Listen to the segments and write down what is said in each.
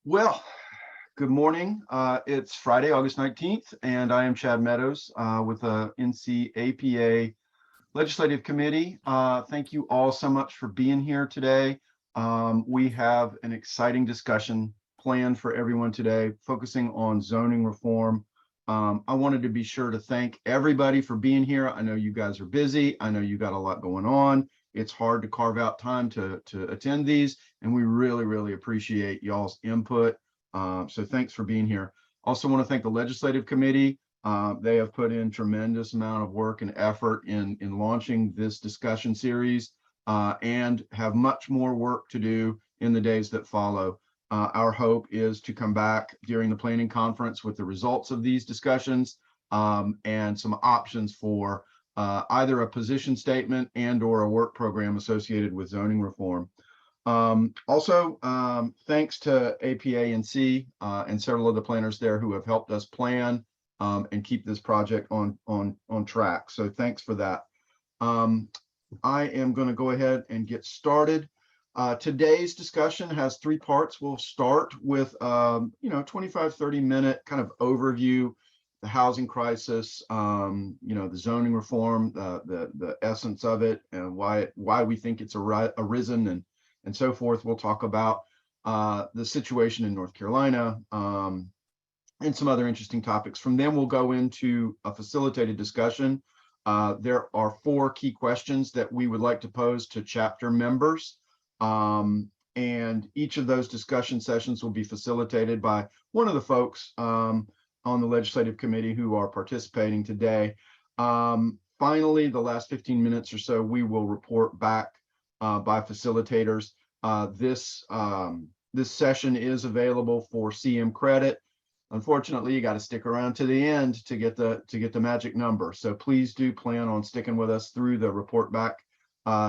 Well, good morning. It's Friday, August 19th, and I am Chad Meadows with the NCAPA Legislative Committee. Thank you all so much for being here today. We have an exciting discussion planned for everyone today, focusing on zoning reform. I wanted to be sure to thank everybody for being here. I know you guys are busy. I know you got a lot going on. It's hard to carve out time to attend these, and we really appreciate y'all's input. So thanks for being here. Also want to thank the Legislative Committee. They have put in tremendous amount of work and effort in launching this discussion series and have much more work to do in the days that follow. Our hope is to come back during the planning conference with the results of these discussions and some options for either a position statement and or a work program associated with zoning reform. Also, thanks to APANC and several of the planners there who have helped us plan and keep this project on track. So thanks for that. I am going to go ahead and get started. Today's discussion has three parts. We'll start with 25-30 minute kind of overview, the housing crisis, the zoning reform, the essence of it, and why we think it's arisen and so forth. We'll talk about the situation in North Carolina and some other interesting topics. From then we'll go into a facilitated discussion. There are four key questions that we would like to pose to chapter members. And each of those discussion sessions will be facilitated by one of the folks on the Legislative Committee who are participating today. Finally, the last 15 minutes or so, we will report back by facilitators. This session is available for CM credit. Unfortunately, you got to stick around to the end to get the magic number. So please do plan on sticking with us through the report back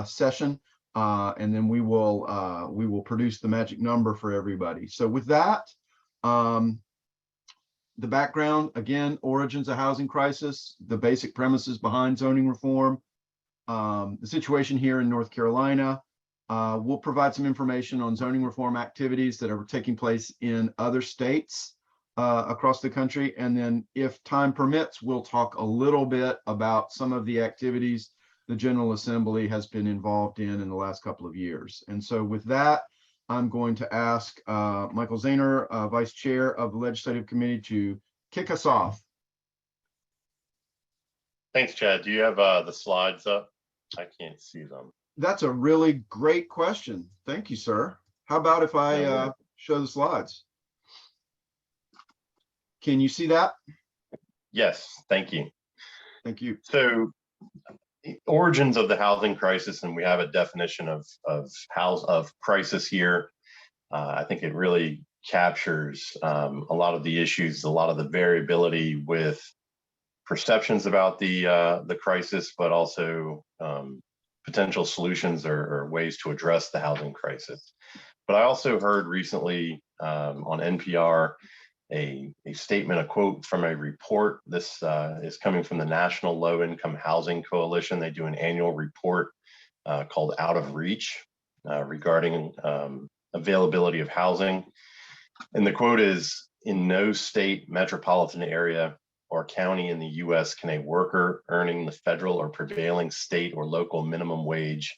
session, and then we will produce the magic number for everybody. So with that, the background, again, origins of housing crisis, the basic premises behind zoning reform, the situation here in North Carolina. We'll provide some information on zoning reform activities that are taking place in other states across the country. And then if time permits, we'll talk a little bit about some of the activities the General Assembly has been involved in the last couple of years. And so with that, I'm going to ask Michael Zahner, Vice Chair of the Legislative Committee, to kick us off. Thanks, Chad. Do you have the slides up? I can't see them. That's a really great question. Thank you, sir. How about if I show the slides? Can you see that? Yes, thank you. Thank you. So, origins of the housing crisis, and we have a definition of crisis here. I think it really captures a lot of the issues, a lot of the variability with perceptions about the crisis, but also potential solutions or ways to address the housing crisis. But I also heard recently on NPR a statement, a quote from a report. This is coming from the National Low Income Housing Coalition. They do an annual report called Out of Reach regarding availability of housing. And the quote is, "In no state, metropolitan area, or county in the U.S. can a worker earning the federal or prevailing state or local minimum wage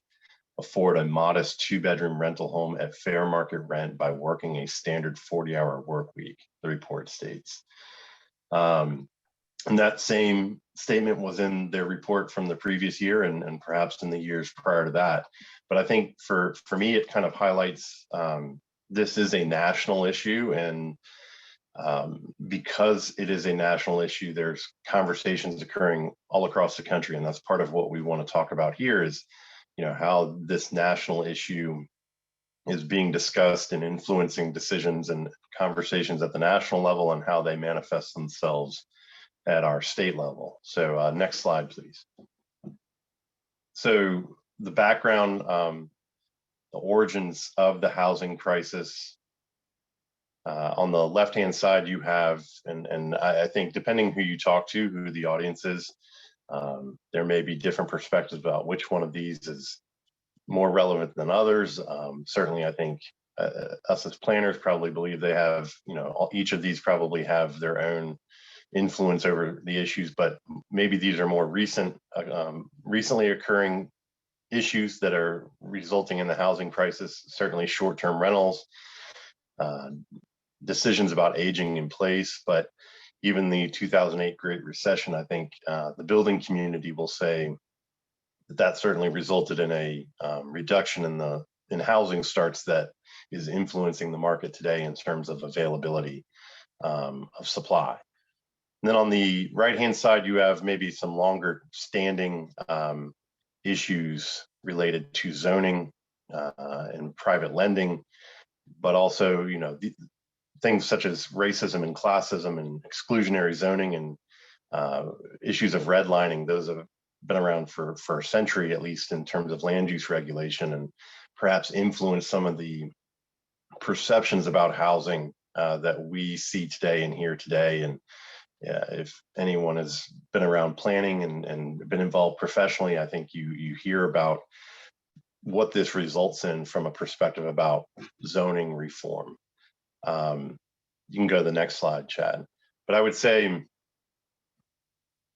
afford a modest 2-bedroom rental home at fair market rent by working a standard 40-hour work week," the report states. And that same statement was in their report from the previous year and perhaps in the years prior to that. But I think for me, it kind of highlights this is a national issue, and because it is a national issue, there's conversations occurring all across the country, and that's part of what we want to talk about here is, how this national issue is being discussed and influencing decisions and conversations at the national level and how they manifest themselves at our state level. So next slide, please. So the background, the origins of the housing crisis. On the left-hand side, you have, and I think depending who you talk to, who the audience is, there may be different perspectives about which one of these is more relevant than others. Certainly, I think us as planners probably believe they have, each of these probably have their own influence over the issues, but maybe these are more recently occurring issues that are resulting in the housing crisis. Certainly short-term rentals, decisions about aging in place, but even the 2008 Great Recession, I think the building community will say that certainly resulted in a reduction in housing starts that is influencing the market today in terms of availability of supply. And then on the right-hand side, you have maybe some longer standing issues related to zoning and private lending, but also, things such as racism and classism and exclusionary zoning and issues of redlining. Those have been around for a century, at least in terms of land use regulation, and perhaps influence some of the perceptions about housing that we see today and hear today. And if anyone has been around planning and been involved professionally, I think you hear about what this results in from a perspective about zoning reform. You can go to the next slide, Chad. But I would say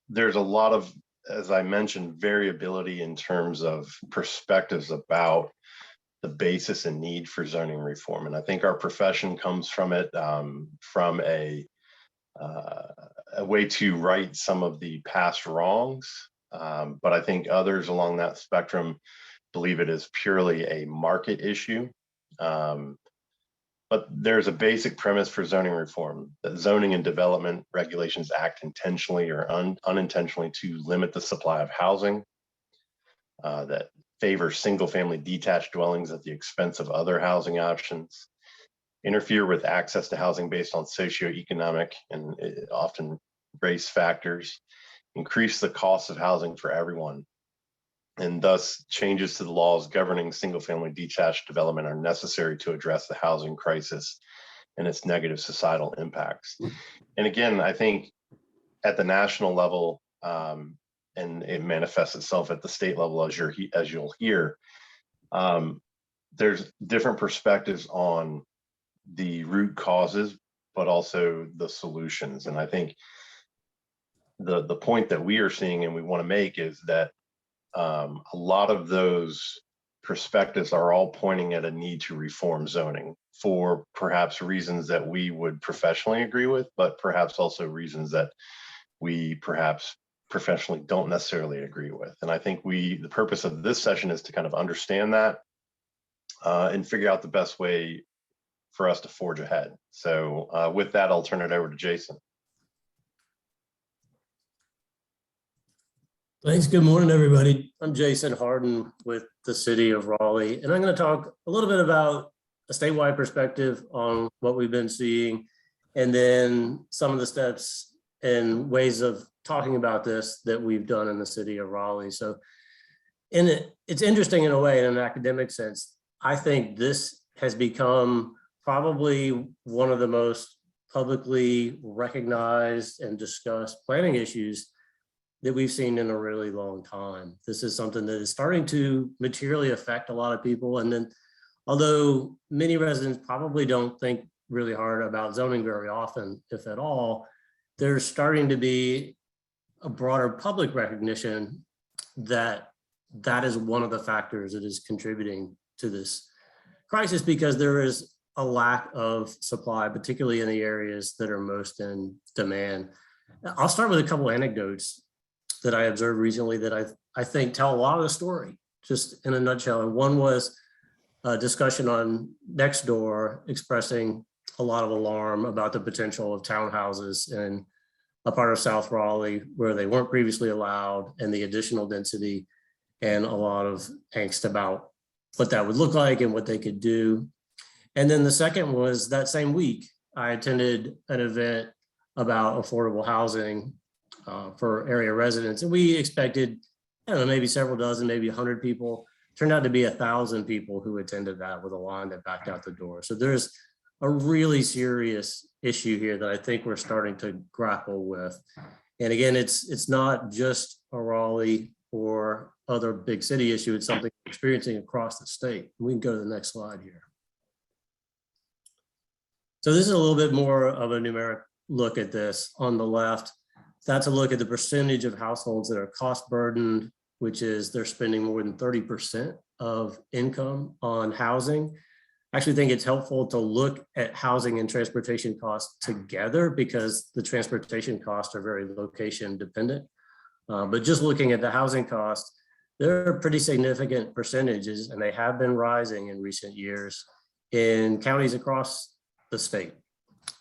there's a lot of, as I mentioned, variability in terms of perspectives about the basis and need for zoning reform. And I think our profession comes from it, from a way to right some of the past wrongs. But I think others along that spectrum believe it is purely a market issue. But there's a basic premise for zoning reform, that zoning and development regulations act intentionally or unintentionally to limit the supply of housing, that favor single-family detached dwellings at the expense of other housing options, interfere with access to housing based on socioeconomic and often race factors, increase the cost of housing for everyone, and thus changes to the laws governing single-family detached development are necessary to address the housing crisis and its negative societal impacts. And again, I think at the national level, and it manifests itself at the state level, as you'll hear, there's different perspectives on the root causes, but also the solutions. And I think the point that we are seeing and we want to make is that a lot of those perspectives are all pointing at a need to reform zoning for perhaps reasons that we would professionally agree with, but perhaps also reasons that we perhaps professionally don't necessarily agree with. And I think the purpose of this session is to kind of understand that and figure out the best way for us to forge ahead. So with that, I'll turn it over to Jason. Thanks. Good morning, everybody. I'm Jason Harden with the City of Raleigh, and I'm going to talk a little bit about a statewide perspective on what we've been seeing, and then some of the steps and ways of talking about this that we've done in the City of Raleigh. So it's interesting in a way, in an academic sense. I think this has become probably one of the most publicly recognized and discussed planning issues that we've seen in a really long time. This is something that is starting to materially affect a lot of people. And then, although many residents probably don't think really hard about zoning very often, if at all, there's starting to be a broader public recognition that that is one of the factors that is contributing to this crisis, because there is a lack of supply, particularly in the areas that are most in demand. I'll start with a couple of anecdotes that I observed recently that I think tell a lot of the story, just in a nutshell. And one was a discussion on Nextdoor expressing a lot of alarm about the potential of townhouses in a part of South Raleigh where they weren't previously allowed, and the additional density, and a lot of angst about what that would look like and what they could do. And then the second was that same week, I attended an event about affordable housing for area residents. And we expected, I don't know, maybe several dozen, maybe 100 people. Turned out to be 1,000 people who attended that, with a line that backed out the door. So there's a really serious issue here that I think we're starting to grapple with. And again, it's not just a Raleigh or other big city issue. It's something we're experiencing across the state. We can go to the next slide here. So this is a little bit more of a numeric look at this. On the left, that's a look at the percentage of households that are cost burdened, which is they're spending more than 30% of income on housing. I actually think it's helpful to look at housing and transportation costs together because the transportation costs are very location dependent. But just looking at the housing costs, they're pretty significant percentages, and they have been rising in recent years in counties across the state.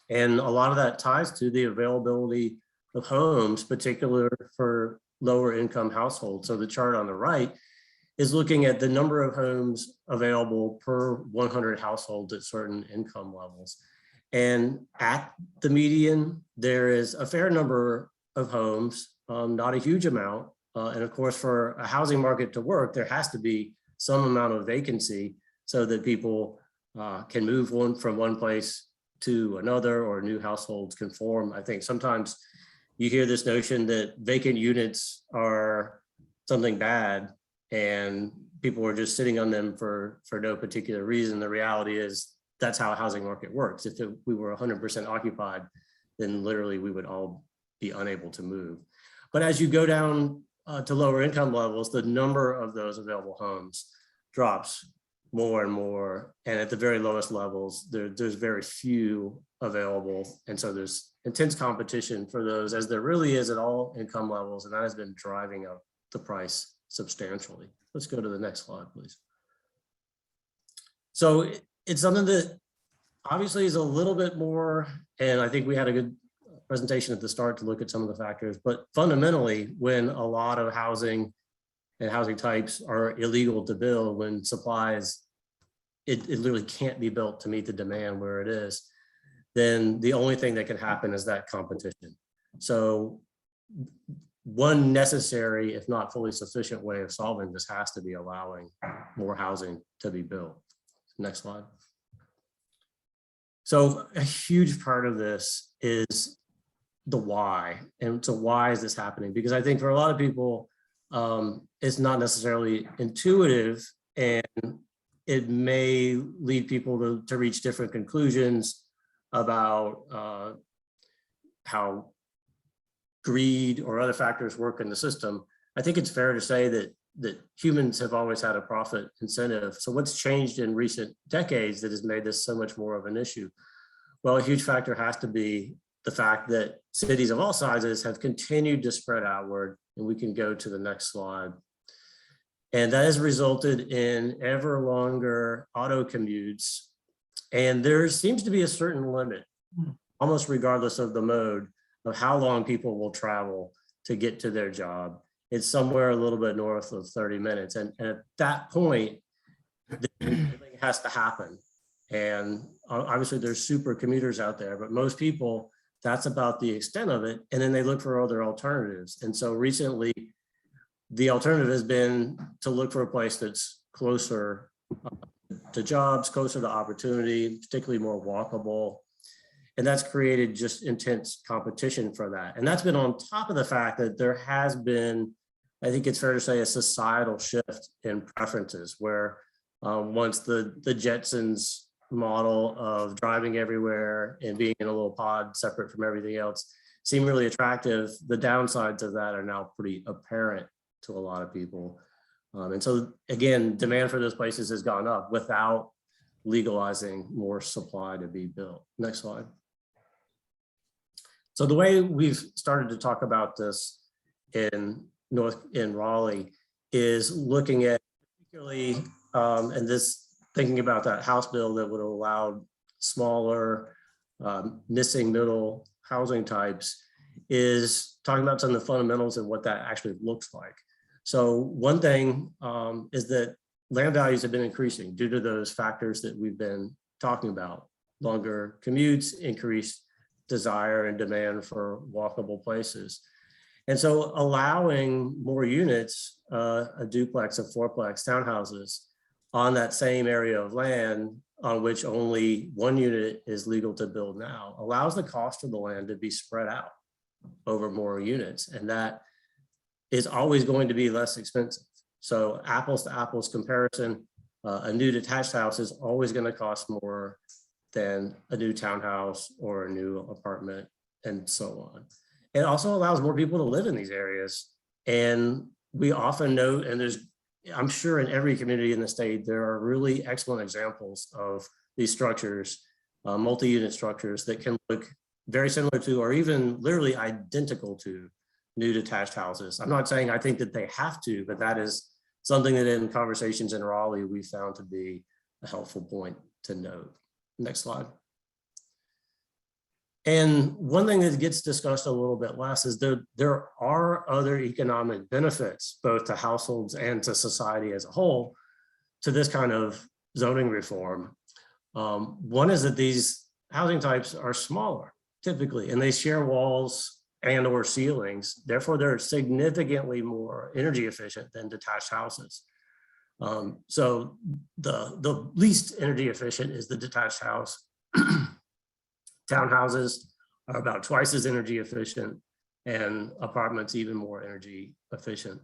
And a lot of that ties to the availability of homes, particularly for lower income households. So the chart on the right is looking at the number of homes available per 100 households at certain income levels. And at the median, there is a fair number of homes, not a huge amount. And of course, for a housing market to work, there has to be some amount of vacancy so that people can move from one place to another, or new households can form. I think sometimes you hear this notion that vacant units are something bad and people are just sitting on them for no particular reason. The reality is that's how a housing market works. If we were 100% occupied, then literally we would all be unable to move. But as you go down to lower income levels, the number of those available homes drops more and more. And at the very lowest levels, there's very few available. And so there's intense competition for those, as there really is at all income levels. And that has been driving up the price substantially. Let's go to the next slide, please. So it's something that obviously is a little bit more, and I think we had a good presentation at the start to look at some of the factors, but fundamentally, when a lot of housing and housing types are illegal to build, when supplies, it literally can't be built to meet the demand where it is, then the only thing that can happen is that competition. So one necessary, if not fully sufficient, way of solving this has to be allowing more housing to be built. Next slide. So a huge part of this is the why. And so why is this happening? Because I think for a lot of people, it's not necessarily intuitive, and it may lead people to reach different conclusions about how greed or other factors work in the system. I think it's fair to say that humans have always had a profit incentive. So what's changed in recent decades that has made this so much more of an issue? Well, a huge factor has to be the fact that cities of all sizes have continued to spread outward, and we can go to the next slide. And that has resulted in ever longer auto commutes. And there seems to be a certain limit, almost regardless of the mode, of how long people will travel to get to their job. It's somewhere a little bit north of 30 minutes. And at that point, something has to happen. And obviously there's super commuters out there, but most people, that's about the extent of it. And then they look for other alternatives. And so recently, the alternative has been to look for a place that's closer to jobs, closer to opportunity, particularly more walkable. And that's created just intense competition for that. And that's been on top of the fact that there has been, I think it's fair to say, a societal shift in preferences, where once the Jetsons model of driving everywhere and being in a little pod separate from everything else seemed really attractive, the downsides of that are now pretty apparent to a lot of people. And so again, demand for those places has gone up without legalizing more supply to be built. Next slide. So the way we've started to talk about this in Raleigh is looking at particularly, and this thinking about that House bill that would allow smaller missing middle housing types, is talking about some of the fundamentals and what that actually looks like. So one thing is that land values have been increasing due to those factors that we've been talking about: longer commutes, increased desire and demand for walkable places. And so allowing more units, a duplex, a fourplex, townhouses on that same area of land on which only one unit is legal to build now, allows the cost of the land to be spread out over more units. And that is always going to be less expensive. So apples to apples comparison, a new detached house is always going to cost more than a new townhouse or a new apartment, and so on. It also allows more people to live in these areas. And we often note, and I'm sure in every community in the state, there are really excellent examples of these structures, multi-unit structures that can look very similar to, or even literally identical to, new detached houses. I'm not saying I think that they have to, but that is something that in conversations in Raleigh, we found to be a helpful point to note. Next slide. And one thing that gets discussed a little bit less is there are other economic benefits, both to households and to society as a whole, to this kind of zoning reform. One is that these housing types are smaller typically, and they share walls and or ceilings. Therefore, they're significantly more energy efficient than detached houses. So the least energy efficient is the detached house. Townhouses are about twice as energy efficient, and apartments even more energy efficient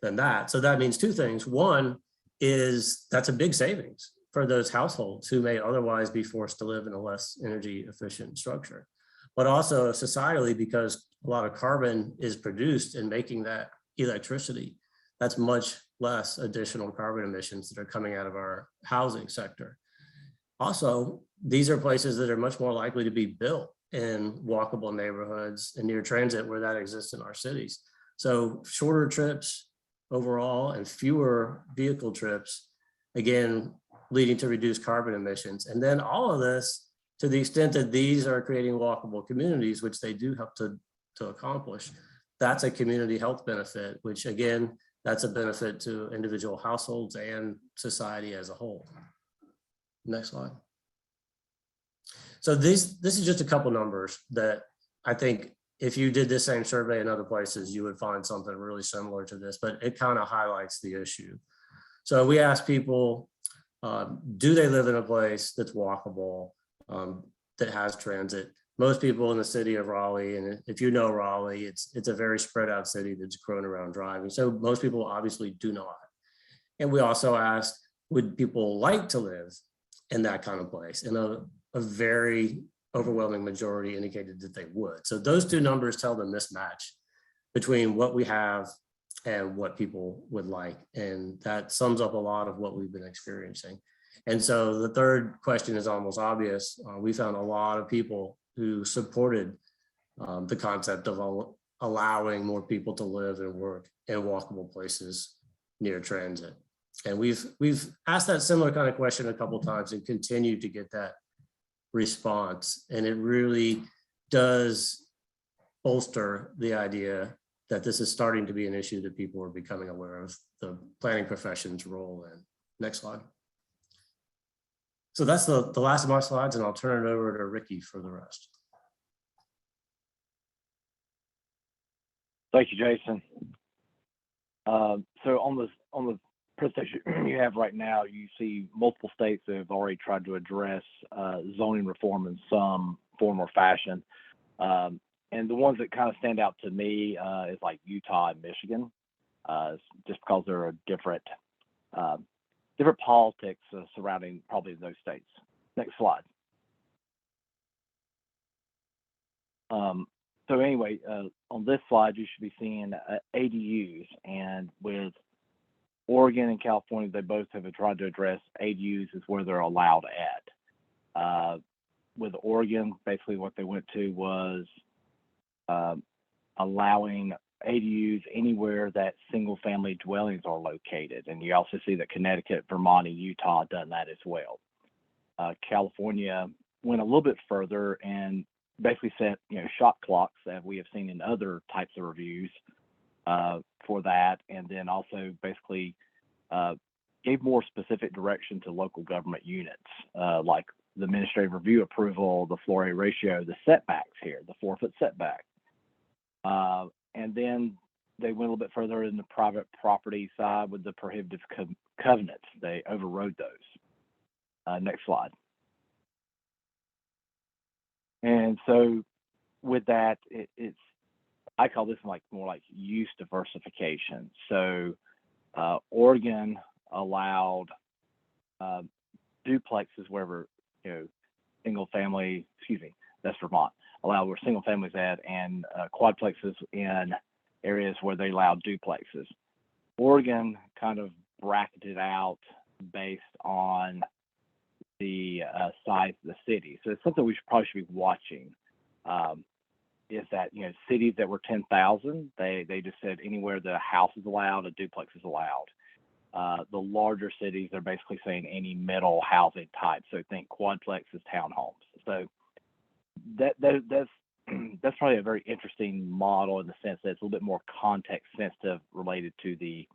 than that. So that means two things. One is that's a big savings for those households who may otherwise be forced to live in a less energy efficient structure. But also societally, because a lot of carbon is produced in making that electricity, that's much less additional carbon emissions that are coming out of our housing sector. Also, these are places that are much more likely to be built in walkable neighborhoods and near transit where that exists in our cities. So shorter trips overall and fewer vehicle trips, again, leading to reduced carbon emissions. And then all of this, to the extent that these are creating walkable communities, which they do help to accomplish, that's a community health benefit, which again, that's a benefit to individual households and society as a whole. Next slide. So this is just a couple numbers that I think if you did this same survey in other places, you would find something really similar to this, but it kind of highlights the issue. So we asked people, do they live in a place that's walkable, that has transit? Most people in the city of Raleigh, and if you know Raleigh, it's a very spread out city that's grown around driving. So most people obviously do not. And we also asked, would people like to live in that kind of place? And a very overwhelming majority indicated that they would. So those two numbers tell the mismatch between what we have and what people would like. And that sums up a lot of what we've been experiencing. And so the third question is almost obvious. We found a lot of people who supported the concept of allowing more people to live and work in walkable places near transit. And we've asked that similar kind of question a couple of times and continue to get that response. And it really does bolster the idea that this is starting to be an issue that people are becoming aware of the planning profession's role in. Next slide. So that's the last of my slides, and I'll turn it over to Ricky for the rest. Thank you, Jason. So on the presentation you have right now, you see multiple states that have already tried to address zoning reform in some form or fashion. And the ones that kind of stand out to me is like Utah and Michigan, just because there are different politics surrounding probably those states. Next slide. So anyway, on this slide, you should be seeing ADUs, and with Oregon and California, they both have tried to address ADUs as where they're allowed at. With Oregon, basically what they went to was allowing ADUs anywhere that single family dwellings are located. And you also see that Connecticut, Vermont, and Utah done that as well. California went a little bit further and basically set, shot clocks that we have seen in other types of reviews for that. And then also basically gave more specific direction to local government units, like the administrative review approval, the floor area ratio, the setbacks here, the 4-foot setback. And then they went a little bit further in the private property side with the prohibitive covenants. They overrode those. Next slide. And so with that, it's, I call this more like use diversification. So Oregon allowed duplexes wherever, single family, that's Vermont, allow where single families at, and quadplexes in areas where they allow duplexes. Oregon kind of bracketed out based on the size of the city. So it's something we probably should be watching. Is that, cities that were 10,000, they just said anywhere the house is allowed, a duplex is allowed. The larger cities are basically saying any middle housing type. So think quadplexes, townhomes. So that's probably a very interesting model in the sense that it's a little bit more context sensitive related to the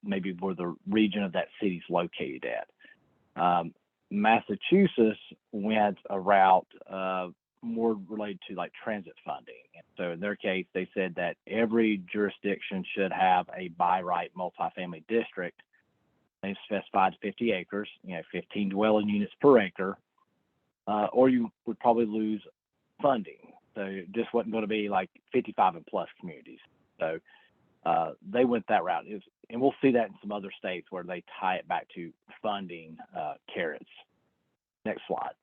maybe where the region of that city's located at. Massachusetts went a route more related to like transit funding. And so in their case, they said that every jurisdiction should have a by right multifamily district. They specified 50 acres, 15 dwelling units per acre, or you would probably lose funding. So it just wasn't going to be like 55 and plus communities. So they went that route. And we'll see that in some other states where they tie it back to funding carrots. Next slide.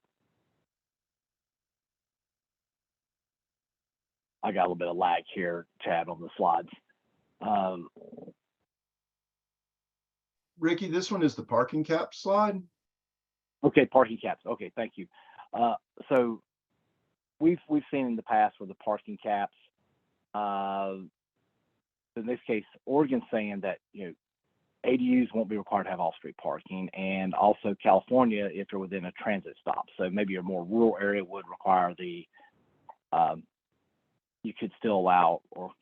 I got a little bit of lag here, Chad, on the slides. Ricky, this one is the parking cap slide. Okay, parking caps. Okay, thank you. So we've seen in the past where the parking caps, in this case, Oregon's saying that ADUs won't be required to have off-street parking, and also California if they're within a transit stop. So maybe a more rural area would require the you could still allow, or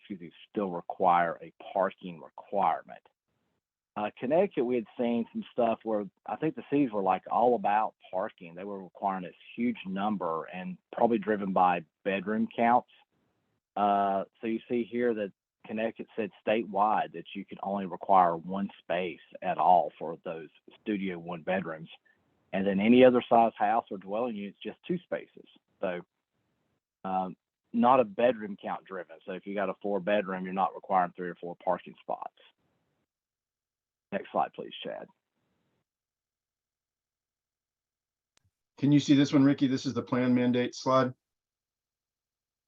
still require a parking requirement. Connecticut, we had seen some stuff where I think the cities were like all about parking. They were requiring this huge number and probably driven by bedroom counts. So you see here that Connecticut said statewide that you could only require one space at all for those studio one bedrooms. And then any other size house or dwelling units, just two spaces. So not a bedroom count driven. So if you got a 4-bedroom, you're not requiring 3 or 4 parking spots. Next slide, please, Chad. Can you see this one, Ricky? This is the plan mandate slide.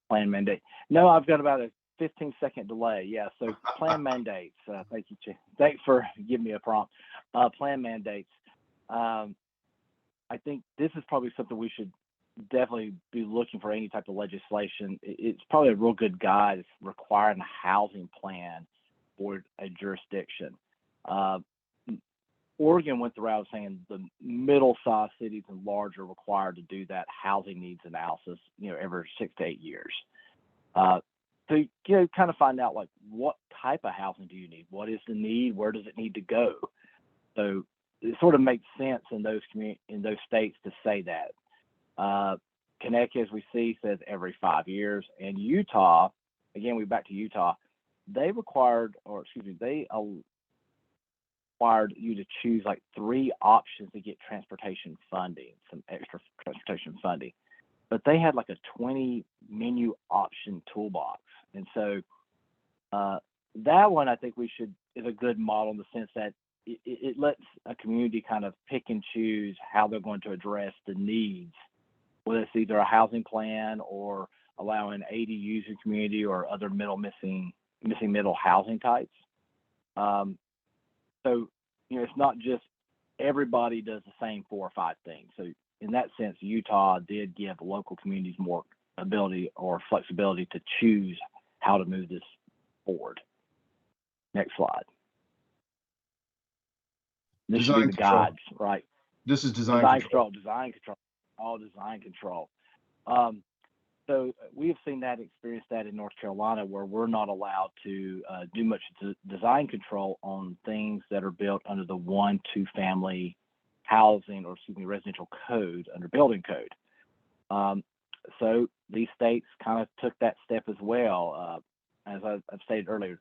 Plan mandate. No, I've got about a 15-second delay. Yeah, so plan mandates. Thank you, Chad. Thanks for giving me a prompt. Plan mandates. I think this is probably something we should definitely be looking for any type of legislation. It's probably a real good guide. It's requiring a housing plan for a jurisdiction. Oregon went the route of saying the middle-sized cities and larger are required to do that housing needs analysis, every 6 to 8 years. To kind of find out like what type of housing do you need? What is the need? Where does it need to go? So it sort of makes sense in those states to say that. Connecticut, as we see, says every 5 years, and Utah, again, we're back to Utah. They required you to choose like 3 options to get transportation funding, some extra transportation funding. But they had like a 20 menu option toolbox. And so that one I think is a good model in the sense that it lets a community kind of pick and choose how they're going to address the needs, whether it's either a housing plan or allowing ADUs in community or other missing middle housing types. So, it's not just everybody does the same 4 or 5 things. So in that sense, Utah did give local communities more ability or flexibility to choose how to move this forward. Next slide. This should be the guides, right? This is design control. All design control. So we have seen that, experienced that in North Carolina, where we're not allowed to do much design control on things that are built under the 1-2 family housing, or residential code under building code. So these states kind of took that step as well. As I've stated earlier,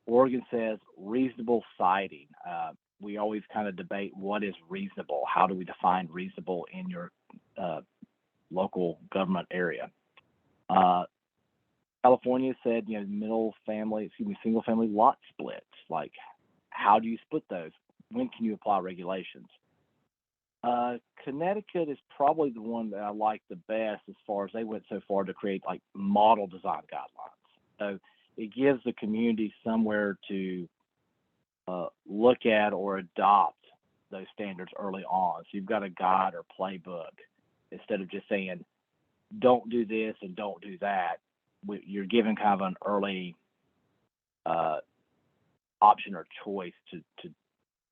Oregon says reasonable siting. We always kind of debate what is reasonable. How do we define reasonable in your local government area? California said, single family lot splits. Like, how do you split those? When can you apply regulations? Connecticut is probably the one that I like the best as far as they went so far to create like model design guidelines. So it gives the community somewhere to look at or adopt those standards early on. So you've got a guide or playbook instead of just saying, don't do this and don't do that. You're given kind of an early option or choice to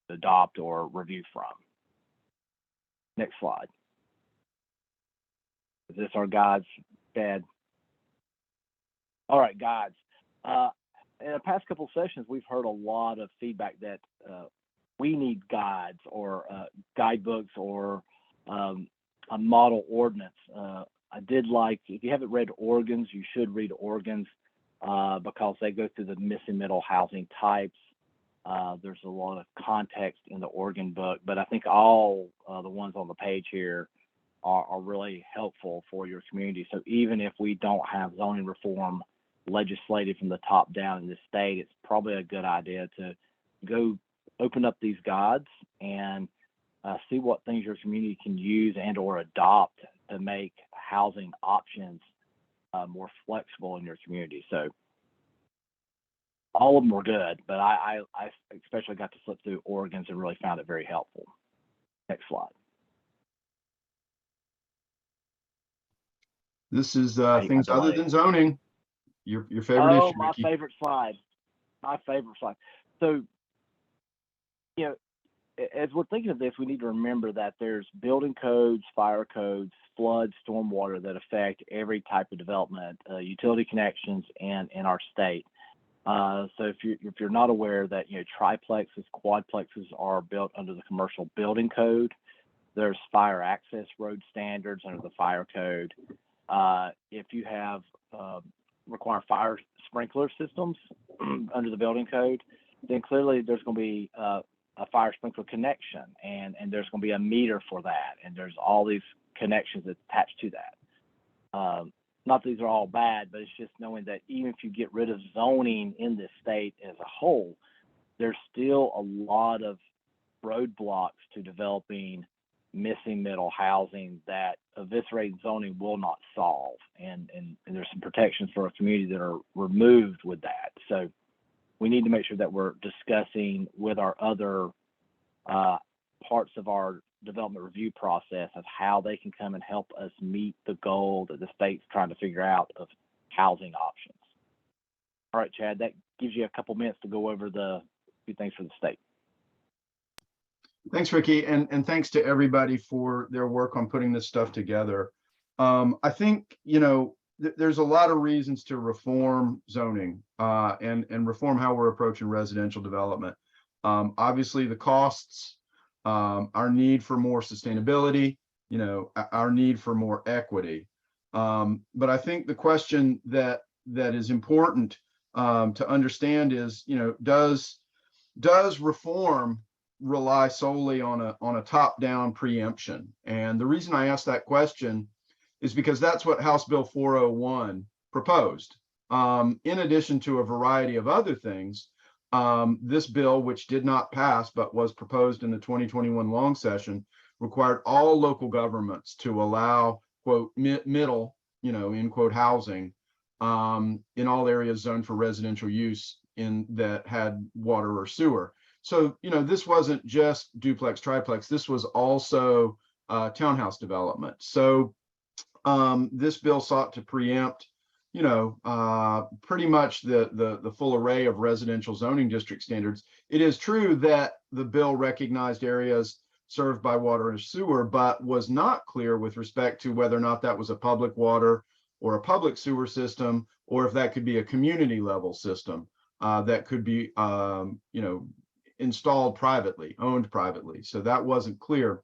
adopt or review from. Next slide. Is this our guides, Chad? All right, guides. In the past couple of sessions, we've heard a lot of feedback that we need guides or guidebooks or a model ordinance. I did like, if you haven't read Oregon's, you should read Oregon's because they go through the missing middle housing types. There's a lot of context in the Oregon book, but I think all the ones on the page here are really helpful for your community. So even if we don't have zoning reform legislated from the top down in the state, it's probably a good idea to go open up these guides and see what things your community can use and or adopt to make housing options more flexible in your community. So all of them were good, but I especially got to flip through Oregon's and really found it very helpful. Next slide. This is Hey, things my other delay. than zoning. Your favorite Oh, issue, my Ricky. favorite slide. My favorite slide. So, you know, as we're thinking of this, we need to remember that there's building codes, fire codes, flood, stormwater that affect every type of development, utility connections, and in our state. So if you're not aware that, you know, triplexes, quadplexes are built under the commercial building code. There's fire access road standards under the fire code. If you have require fire sprinkler systems under the building code, then clearly there's going to be a fire sprinkler connection, and there's going to be a meter for that, and there's all these connections attached to that. Not that these are all bad, but it's just knowing that even if you get rid of zoning in this state as a whole, there's still a lot of roadblocks to developing missing middle housing that eviscerated zoning will not solve. And there's some protections for a community that are removed with that. So we need to make sure that we're discussing with our other parts of our development review process of how they can come and help us meet the goal that the state's trying to figure out of housing options. All right, Chad, that gives you a couple minutes to go over the few things for the state. Thanks, Ricky, and thanks to everybody for their work on putting this stuff together. I think, you know, there's a lot of reasons to reform zoning and reform how we're approaching residential development. Obviously, the costs, our need for more sustainability, you know, our need for more equity. But I think the question that is important to understand is, you know, does reform rely solely on a top-down preemption? And the reason I ask that question is because that's what House Bill 401 proposed. In addition to a variety of other things, this bill, which did not pass but was proposed in the 2021 long session, required all local governments to allow, quote, middle, you know, end quote, housing in all areas zoned for residential use in that had water or sewer. So, you know, this wasn't just duplex, triplex. This was also townhouse development. So this bill sought to preempt, you know, pretty much the full array of residential zoning district standards. It is true that the bill recognized areas served by water and sewer, but was not clear with respect to whether or not that was a public water or a public sewer system, or if that could be a community level system that could be, you know, installed privately, owned privately. So that wasn't clear.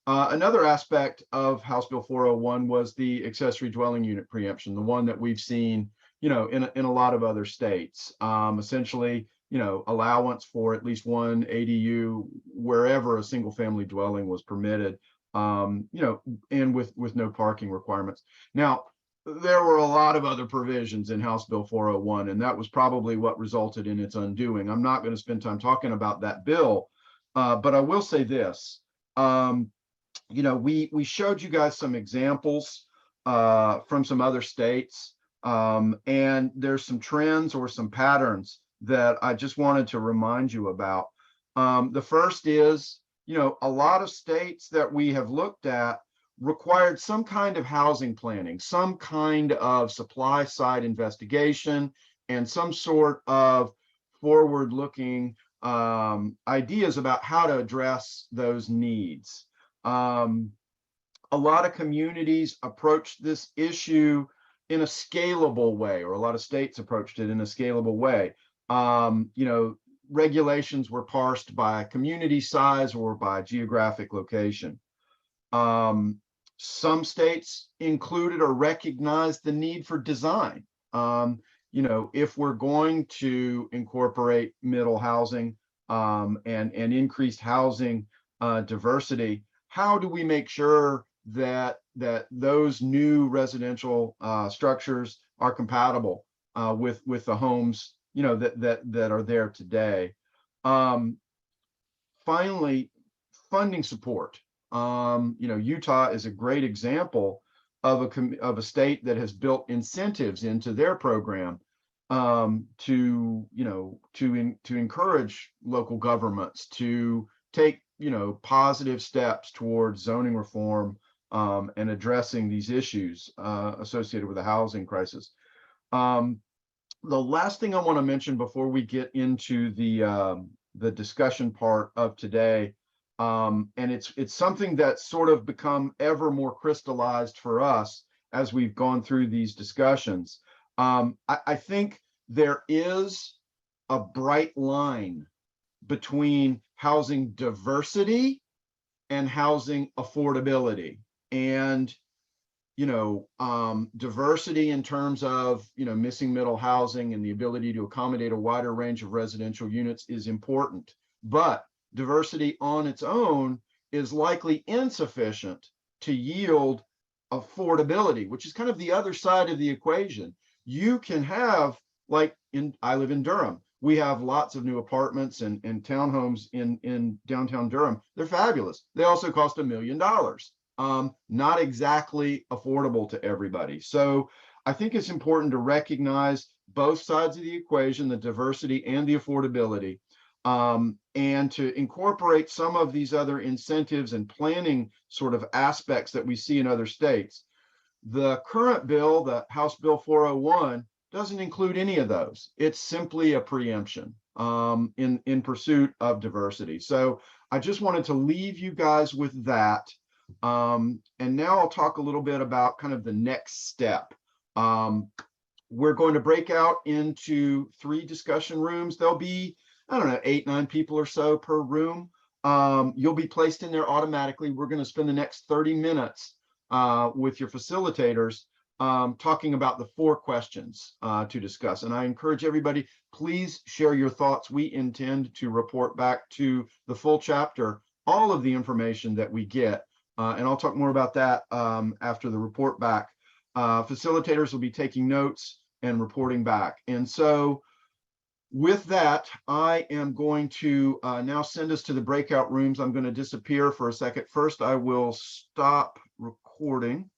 Another aspect of House Bill 401 was the accessory dwelling unit preemption, the one that we've seen, you know, in a lot of other states. Essentially, you know, allowance for at least one ADU wherever a single family dwelling was permitted, you know, and with no parking requirements. Now, there were a lot of other provisions in House Bill 401, and that was probably what resulted in its undoing. I'm not going to spend time talking about that bill, but I will say this. we showed you guys some examples from some other states, and there's some trends or some patterns that I just wanted to remind you about. The first is, a lot of states that we have looked at required some kind of housing planning, some kind of supply side investigation, and some sort of forward-looking ideas about how to address those needs. A lot of communities approached this issue in a scalable way, or a lot of states approached it in a scalable way. Regulations were parsed by community size or by geographic location. Some states included or recognized the need for design. If we're going to incorporate middle housing and increased housing diversity, how do we make sure that those new residential structures are compatible with the homes that are there today? Finally, funding support. Utah is a great example of a state that has built incentives into their program to encourage local governments to take positive steps towards zoning reform and addressing these issues associated with the housing crisis. The last thing I want to mention before we get into the discussion part of today, and it's something that's sort of become ever more crystallized for us as we've gone through these discussions. I think there is a bright line between housing diversity and housing affordability. And diversity in terms of missing middle housing and the ability to accommodate a wider range of residential units is important, but diversity on its own is likely insufficient to yield affordability, which is kind of the other side of the equation. You can have, I live in Durham. We have lots of new apartments and townhomes in downtown Durham. They're fabulous. They also cost $1 million. Not exactly affordable to everybody. So I think it's important to recognize both sides of the equation, the diversity and the affordability, and to incorporate some of these other incentives and planning sort of aspects that we see in other states. The current bill, the House Bill 401, doesn't include any of those. It's simply a preemption in pursuit of diversity. So I just wanted to leave you guys with that. And now I'll talk a little bit about kind of the next step. We're going to break out into 3 discussion rooms. There'll be, 8, 9 people or so per room. You'll be placed in there automatically. We're going to spend the next 30 minutes with your facilitators talking about the 4 questions to discuss. And I encourage everybody, please share your thoughts. We intend to report back to the full chapter all of the information that we get. And I'll talk more about that after the report back. Facilitators will be taking notes and reporting back. And so with that, I am going to now send us to the breakout rooms. I'm going to disappear for a second. First, I will stop recording.